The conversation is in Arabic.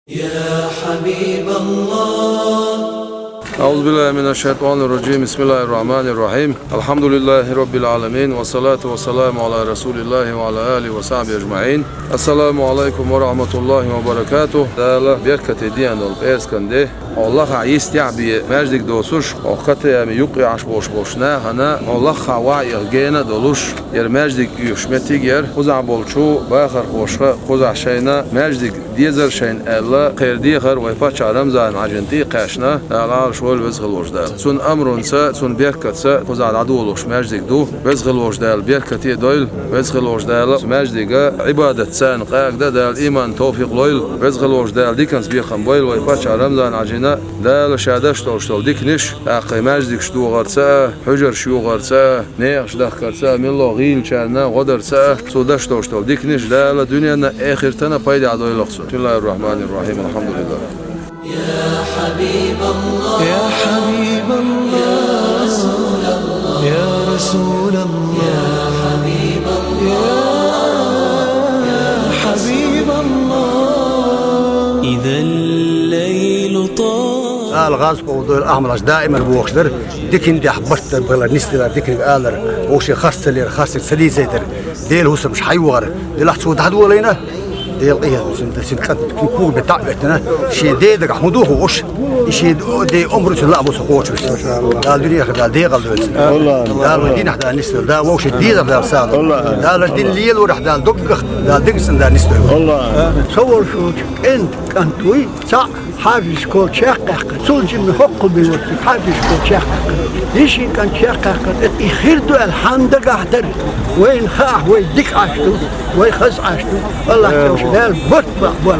يا حبيب الله. أعوذ بالله من الشيطان الرجيم. بسم الله الرحمن الرحيم. الحمد لله رب العالمين والصلاة والسلام على رسول الله وعلى آله وصحبه أجمعين. السلام عليكم ورحمة الله وبركاته. دالة بركة ديان البيرسكندي الله عيست يعبي مجدك دوسوش وقت يامي يقي عش boşna hana Allah xawai gene doluş yer mecdik yüşmetig yer kuza bolçu baxar xoşqa kuza şeyna mecdik dizer şeyin Allah qerdi xar ve paçaram zan ajenti qaşna ala şol vezgil vojda sun amrunsa sun berkatsa kuza adu oluş mecdik du vezgil vojda berkati doyl vezgil vojda mecdiga ibadet san qaqda dal iman tawfiq loyl vezgil vojda dikans bi xamboyl ve paçaram zan ajina دال شادش توشتل ديكنش أقي مجدك شدو غرسا حجر شو غرسا نيخش دخ كرسا من الله غيل شارنا غدرسا سودش توشتل ديكنش دال دنيانا آخر تنا بايد عدوي لقصو. بسم الله الرحمن الرحيم. الحمد لله. يا حبيب الله يا حبيب الله يا رسول الله يا رسول الله يا حبيب الله يا حبيب الله إذا الليل طال الغاز بوضوء الأحمر دائما بوخشدر ديكن دي حبشت بغلا نستلا ديكن آلر وشي خاصة خاصة سليزيدر ديل هوس مش حيوغر ديل حتسود حدو لينا ديل إيه سنت كات كوكو بتاعتنا شي ديدك حمدوه وش شي دي عمره لا بس خوش بس قال دنيا قال دي قال والله قال دين حدا نستل دا وش ديدر دا سال قال دين ليل ورح دا دق دا دقسن دا نستل والله صور شو انت كنتوي صح حافظ كل شقق سولجي من حق بيوت حافظ كل شقق ليش كان شقق يخردو الحمد قاعدر وين خاح وين ديك عشتو وين خس عشتو والله توش دال بطبع